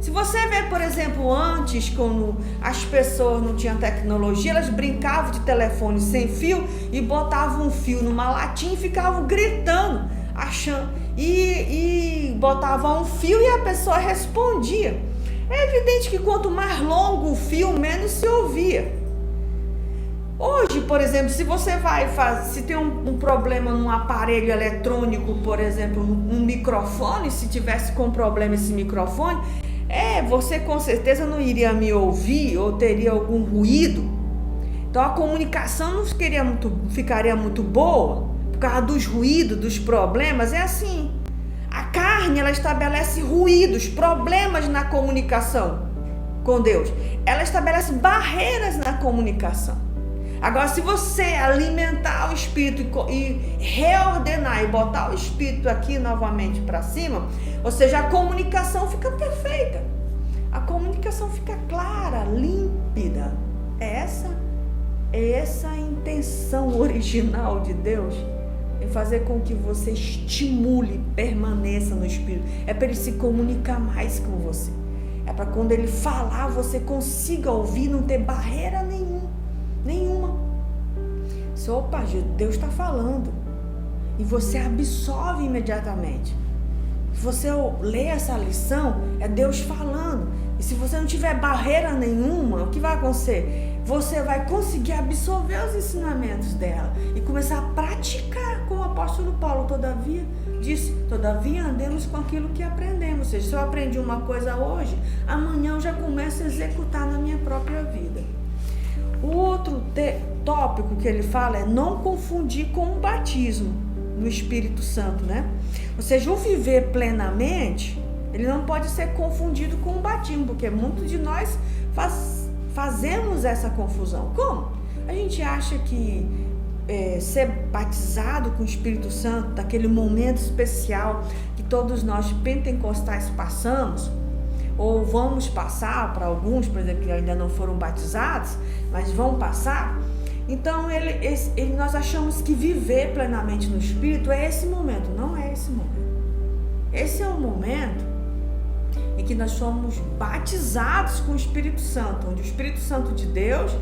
Se você vê, por exemplo, antes, quando as pessoas não tinham tecnologia, elas brincavam de telefone sem fio e botavam um fio numa latinha e ficavam gritando, achando, e botavam um fio e a pessoa respondia. É evidente que quanto mais longo o fio, menos se ouvia. Hoje, por exemplo, se você se tem um problema num aparelho eletrônico, por exemplo, um microfone, se tivesse com problema esse microfone, você com certeza não iria me ouvir ou teria algum ruído. Então a comunicação não ficaria muito boa por causa dos ruídos, dos problemas. É assim. A carne, ela estabelece ruídos, problemas na comunicação com Deus. Ela estabelece barreiras na comunicação. Agora, se você alimentar o espírito e reordenar e botar o espírito aqui novamente para cima, ou seja, a comunicação fica perfeita. A comunicação fica clara, límpida. É essa a intenção original de Deus, em fazer com que você estimule, permaneça no espírito. É para ele se comunicar mais com você. É para quando ele falar, você consiga ouvir, não ter barreira nenhuma. Opa, Deus está falando. E você absorve imediatamente. Se você lê essa lição, é Deus falando. E se você não tiver barreira nenhuma, o que vai acontecer? Você vai conseguir absorver os ensinamentos dela e começar a praticar, como o apóstolo Paulo todavia andemos com aquilo que aprendemos. Ou seja, se eu aprendi uma coisa hoje, amanhã eu já começo a executar na minha própria vida. O outro tópico que ele fala é não confundir com o batismo no Espírito Santo, né? Ou seja, o viver plenamente, ele não pode ser confundido com o batismo, porque muitos de nós fazemos essa confusão. Como? A gente acha que ser batizado com o Espírito Santo, daquele momento especial que todos nós pentecostais passamos, ou vamos passar, para alguns, por exemplo, que ainda não foram batizados, mas vão passar. Então nós achamos que viver plenamente no Espírito é esse momento. Não é esse momento. Esse é o momento em que nós somos batizados com o Espírito Santo, onde o Espírito Santo de Deus,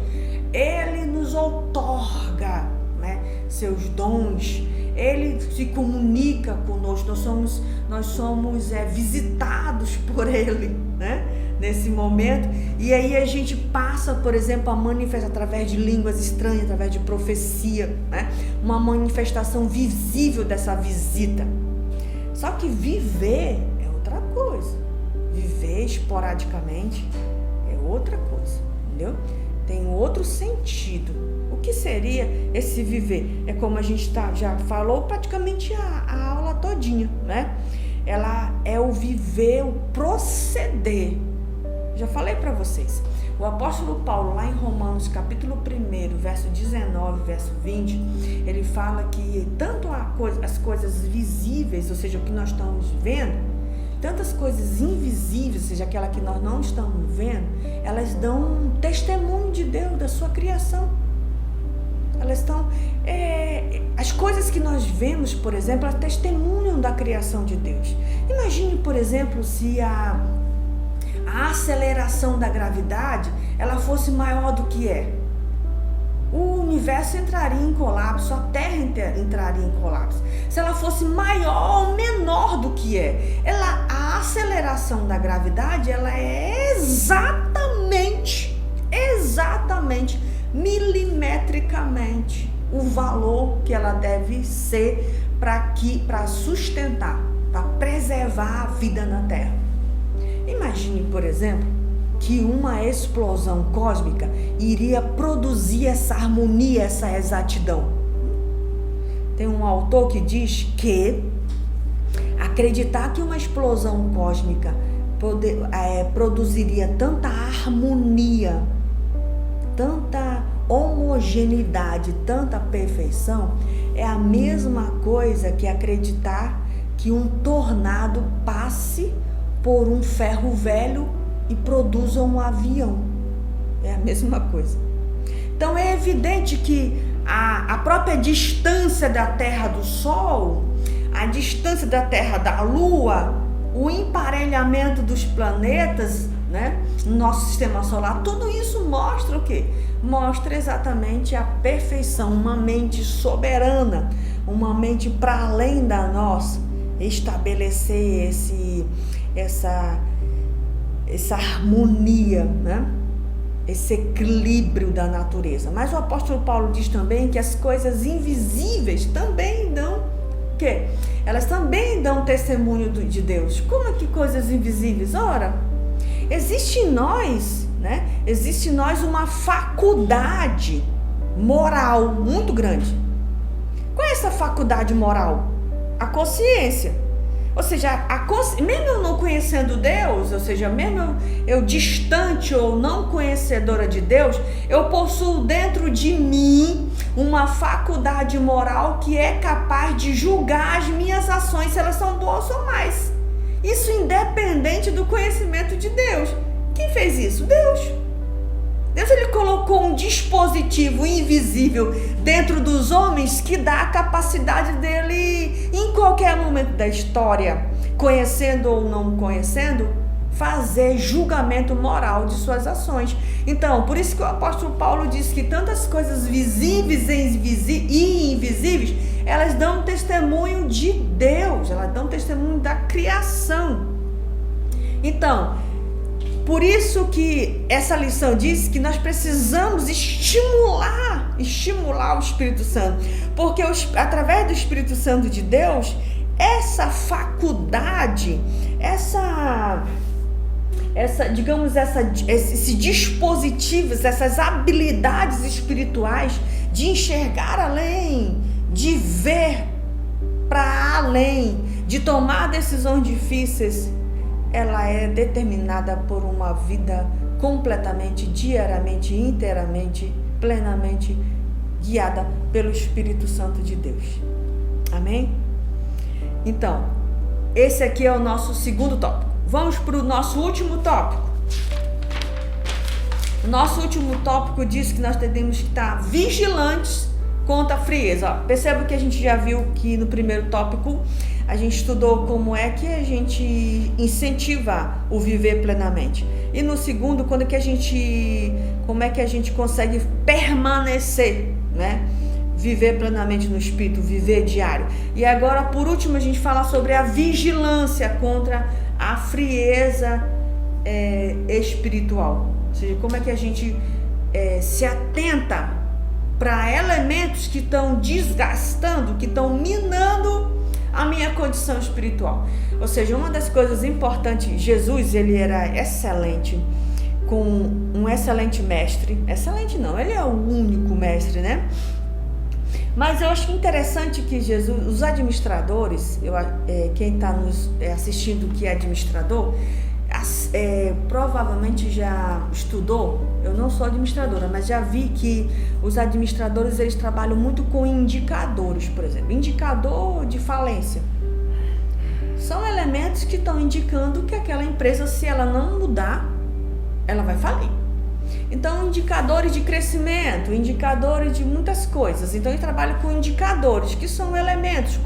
ele nos outorga, né, seus dons. Ele se comunica conosco, nós somos visitados por Ele, né? Nesse momento. E aí a gente passa, por exemplo, a manifestar através de línguas estranhas, através de profecia, né? Uma manifestação visível dessa visita. Só que viver é outra coisa. Viver esporadicamente é outra coisa, entendeu? Tem outro sentido. O que seria esse viver? É como a gente já falou praticamente a aula todinha, né? Ela é o viver, o proceder. Já falei para vocês. O apóstolo Paulo, lá em Romanos, capítulo 1, verso 19, verso 20, ele fala que tanto as coisas visíveis, ou seja, o que nós estamos vendo, tantas coisas invisíveis, ou seja, aquela que nós não estamos vendo, elas dão um testemunho de Deus, da sua criação. Elas estão... as coisas que nós vemos, por exemplo, elas testemunham da criação de Deus. Imagine, por exemplo, se a aceleração da gravidade ela fosse maior do que é. O universo entraria em colapso, a Terra entraria em colapso. se ela fosse maior ou menor do que é. A aceleração da gravidade, ela é exatamente, milimetricamente o valor que ela deve ser para sustentar, para preservar a vida na Terra. Imagine, por exemplo, que uma explosão cósmica iria produzir essa harmonia, essa exatidão. Tem um autor que diz que acreditar que uma explosão cósmica produziria tanta harmonia, tanta homogeneidade, tanta perfeição, é a mesma coisa que acreditar que um tornado passe por um ferro velho e produza um avião. É a mesma coisa. Então é evidente que a própria distância da Terra do Sol, a distância da Terra da Lua, o emparelhamento dos planetas, né, no nosso sistema solar, tudo isso mostra o quê? Mostra exatamente a perfeição, uma mente soberana, uma mente para além da nossa, estabelecer essa harmonia, né? Esse equilíbrio da natureza. Mas o apóstolo Paulo diz também que as coisas invisíveis também dão o quê? Elas também dão testemunho de Deus. Como é que coisas invisíveis? Ora, existe em nós, né? Existe em nós uma faculdade moral muito grande. Qual é essa faculdade moral? A consciência. Ou seja, mesmo eu não conhecendo Deus, ou seja, mesmo eu distante ou não conhecedora de Deus, eu possuo dentro de mim uma faculdade moral que é capaz de julgar as minhas ações, se elas são boas ou mais. Isso independente do conhecimento de Deus. Quem fez isso? Deus. Deus, ele colocou um dispositivo invisível dentro dos homens que dá a capacidade dele, em qualquer momento da história, conhecendo ou não conhecendo, fazer julgamento moral de suas ações. Então, por isso que o apóstolo Paulo diz que tantas coisas visíveis e invisíveis, elas dão testemunho de Deus, elas dão testemunho da criação. Então, por isso que essa lição diz que nós precisamos estimular o Espírito Santo, porque através do Espírito Santo de Deus, essa faculdade, esses dispositivos, essas habilidades espirituais de enxergar além, de ver para além, de tomar decisões difíceis, ela é determinada por uma vida completamente, diariamente, inteiramente, plenamente guiada pelo Espírito Santo de Deus. Amém? Então, esse aqui é o nosso segundo tópico. Vamos para o nosso último tópico. O nosso último tópico diz que nós temos que estar vigilantes contra a frieza. Perceba que a gente já viu que no primeiro tópico a gente estudou como é que a gente incentiva o viver plenamente. E no segundo, como é que a gente consegue permanecer, né? Viver plenamente no Espírito, viver diário. E agora, por último, a gente fala sobre a vigilância contra a frieza espiritual. Ou seja, como é que a gente se atenta para elementos que estão desgastando, que estão minando a minha condição espiritual. Ou seja, uma das coisas importantes, Jesus, ele era excelente, com um excelente mestre. Excelente não, ele é o único mestre, né? Mas eu acho interessante que Jesus, os administradores, quem está nos assistindo que é administrador, provavelmente já estudou. Eu não sou administradora, mas já vi que os administradores, eles trabalham muito com indicadores, por exemplo, indicador de falência. São elementos que estão indicando que aquela empresa, se ela não mudar, ela vai falir. Então, indicadores de crescimento, indicadores de muitas coisas. Então, ele trabalha com indicadores, que são elementos,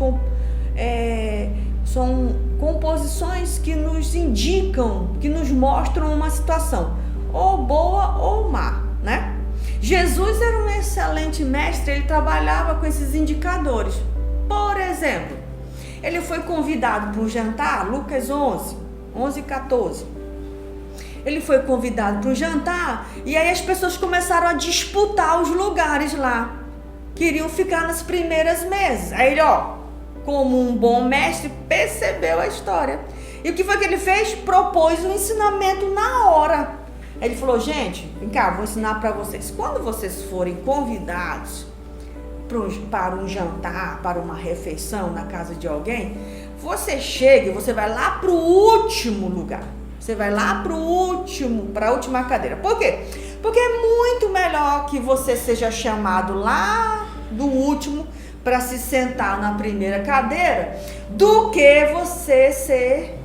são composições que nos indicam, que nos mostram uma situação, ou boa ou má, né? Jesus era um excelente mestre, ele trabalhava com esses indicadores. Por exemplo, ele foi convidado para um jantar, Lucas 11, 14. Ele foi convidado para um jantar e aí as pessoas começaram a disputar os lugares lá. Queriam ficar nas primeiras mesas. Aí ele, como um bom mestre, percebeu a história. E o que foi que ele fez? Propôs um ensinamento na hora. Ele falou, gente, vem cá, vou ensinar para vocês. Quando vocês forem convidados para um jantar, para uma refeição na casa de alguém, você chega e você vai lá para o último lugar. Você vai lá para a última cadeira. Por quê? Porque é muito melhor que você seja chamado lá do último para se sentar na primeira cadeira do que você ser,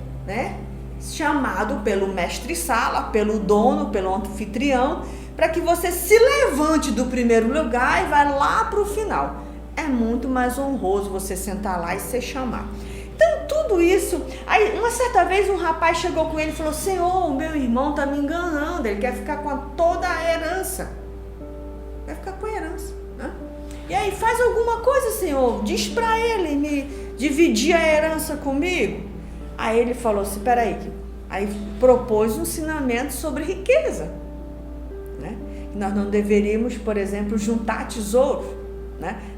chamado pelo mestre-sala, pelo dono, pelo anfitrião, para que você se levante do primeiro lugar e vá lá para o final. É muito mais honroso você sentar lá e ser chamado. Então, tudo isso... Aí, uma certa vez, um rapaz chegou com ele e falou, Senhor, o meu irmão está me enganando, ele quer ficar com toda a herança. Vai ficar com a herança, né? E aí, faz alguma coisa, Senhor, diz para ele me dividir a herança comigo. Aí ele falou assim, peraí, aí propôs um ensinamento sobre riqueza, né? Nós não deveríamos, por exemplo, juntar tesouro,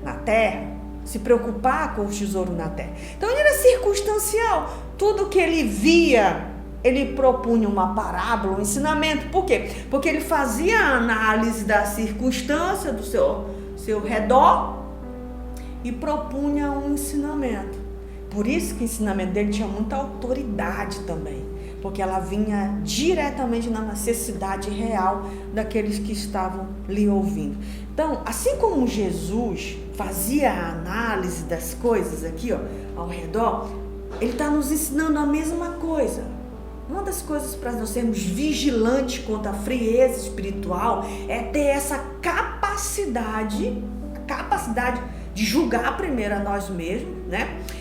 na terra, se preocupar com o tesouro na terra. Então ele era circunstancial. Tudo que ele via, ele propunha uma parábola, um ensinamento. Por quê? Porque ele fazia a análise da circunstância do seu redor e propunha um ensinamento. Por isso que o ensinamento dele tinha muita autoridade também, porque ela vinha diretamente na necessidade real daqueles que estavam lhe ouvindo. Então, assim como Jesus fazia a análise das coisas aqui, ao redor, ele está nos ensinando a mesma coisa. Uma das coisas para nós sermos vigilantes contra a frieza espiritual é ter essa capacidade de julgar primeiro a nós mesmos,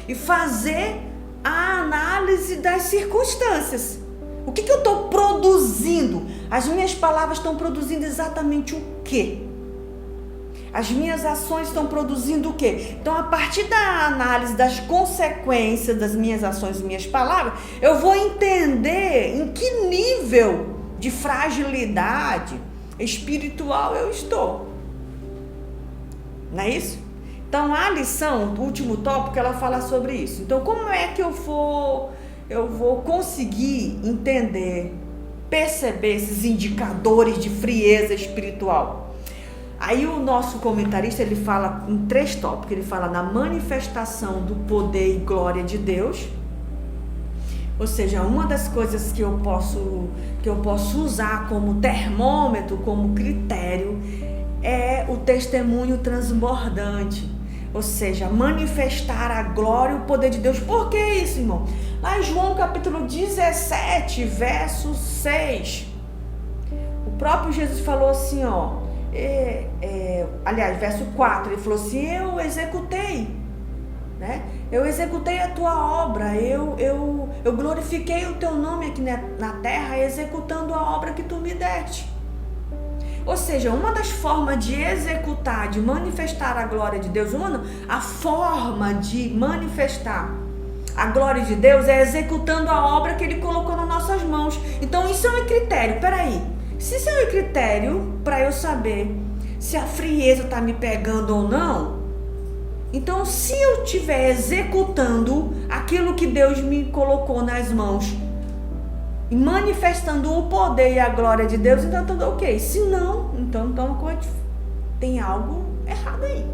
e fazer a análise das circunstâncias. O que eu estou produzindo? As minhas palavras estão produzindo exatamente o quê? As minhas ações estão produzindo o quê? Então, a partir da análise das consequências das minhas ações e minhas palavras, eu vou entender em que nível de fragilidade espiritual eu estou. Não é isso? Então, a lição, o último tópico, ela fala sobre isso. Então, como é que eu vou conseguir entender, perceber esses indicadores de frieza espiritual? Aí o nosso comentarista, ele fala em 3 tópicos. Ele fala na manifestação do poder e glória de Deus. Ou seja, uma das coisas que eu posso usar como termômetro, como critério, é o testemunho transbordante. Ou seja, manifestar a glória e o poder de Deus. Por que isso, irmão? Lá em João capítulo 17, verso 6, o próprio Jesus falou assim, aliás, verso 4, ele falou assim, eu executei, eu executei a tua obra, eu glorifiquei o teu nome aqui na terra, executando a obra que tu me deste. Ou seja, uma das formas de executar, de manifestar a glória de Deus, a forma de manifestar a glória de Deus é executando a obra que Ele colocou nas nossas mãos. Então isso é um critério. Peraí, se isso é um critério para eu saber se a frieza está me pegando ou não, então se eu estiver executando aquilo que Deus me colocou nas mãos, e manifestando o poder e a glória de Deus, então tudo ok. Se não, então tem algo errado aí,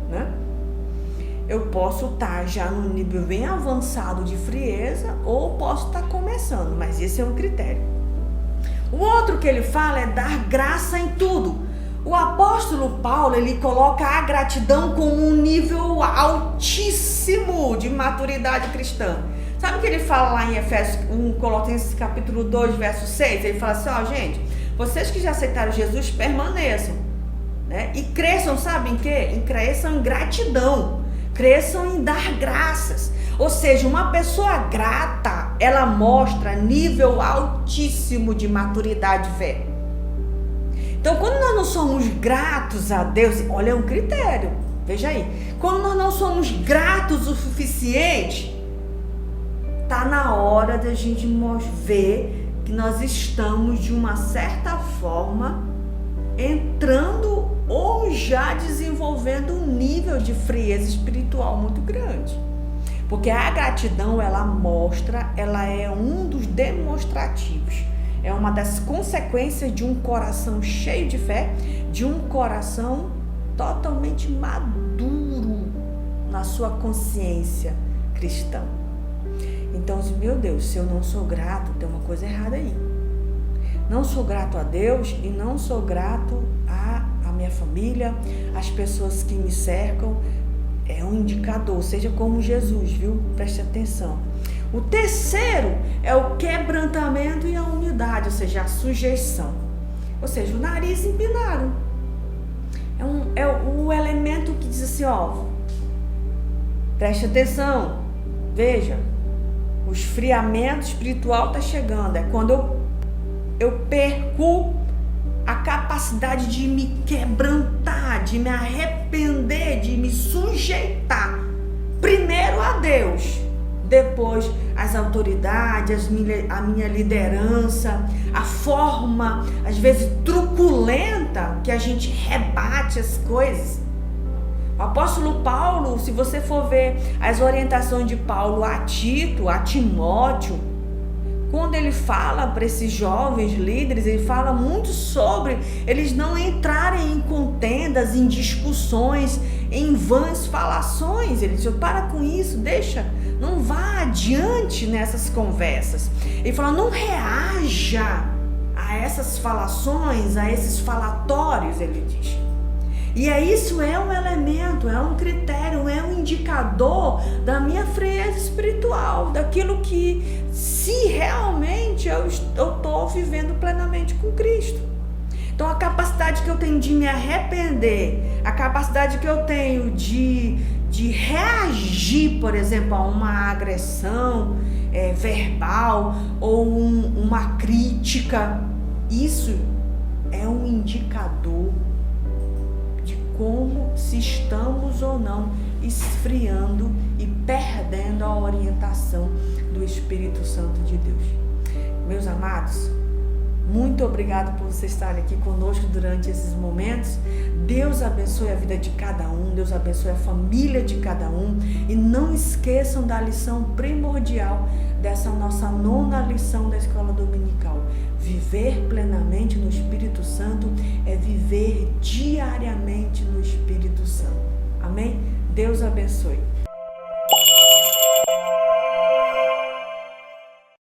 Eu posso estar já num nível bem avançado de frieza, ou posso estar começando, mas esse é um critério. O outro que ele fala é dar graça em tudo. O apóstolo Paulo, ele coloca a gratidão como um nível altíssimo de maturidade cristã. Sabe o que ele fala lá em Efésios 1, Colossenses capítulo 2, verso 6? Ele fala assim, gente, vocês que já aceitaram Jesus, permaneçam, e cresçam, sabe em quê? Cresçam em gratidão, cresçam em dar graças. Ou seja, uma pessoa grata, ela mostra nível altíssimo de maturidade e fé. Então, quando nós não somos gratos a Deus, olha, é um critério. Veja aí, quando nós não somos gratos o suficiente, tá na hora da gente ver que nós estamos de uma certa forma entrando ou já desenvolvendo um nível de frieza espiritual muito grande. Porque a gratidão, ela é um dos demonstrativos, é uma das consequências de um coração cheio de fé, de um coração totalmente maduro na sua consciência cristã. Então, meu Deus, se eu não sou grato, tem uma coisa errada aí. Não sou grato a Deus e não sou grato à minha família, às pessoas que me cercam. É um indicador, seja como Jesus, viu? Preste atenção. O terceiro é o quebrantamento e a humildade, ou seja, a sujeição. Ou seja, o nariz empinado. É o elemento que diz assim, preste atenção, veja, o esfriamento espiritual está chegando. É quando eu perco a capacidade de me quebrantar, de me arrepender, de me sujeitar. Primeiro a Deus, depois as autoridades, a minha liderança, a forma, às vezes truculenta, que a gente rebate as coisas. O apóstolo Paulo, se você for ver as orientações de Paulo a Tito, a Timóteo, quando ele fala para esses jovens líderes, ele fala muito sobre eles não entrarem em contendas, em discussões, em vãs falações. Ele diz, para com isso, não vá adiante nessas conversas. Ele fala, não reaja a essas falações, a esses falatórios, ele diz. E isso é um elemento, é um critério, é um indicador da minha frieza espiritual, daquilo que, se realmente eu estou vivendo plenamente com Cristo. Então, a capacidade que eu tenho de me arrepender, a capacidade que eu tenho de reagir, por exemplo, a uma agressão verbal ou uma crítica, isso é um indicador como se estamos ou não esfriando e perdendo a orientação do Espírito Santo de Deus. Meus amados, muito obrigado por vocês estarem aqui conosco durante esses momentos. Deus abençoe a vida de cada um, Deus abençoe a família de cada um, e não esqueçam da lição primordial dessa nossa 9ª lição da escola dominical. Viver plenamente no Espírito Santo é viver diariamente no Espírito Santo. Amém? Deus abençoe.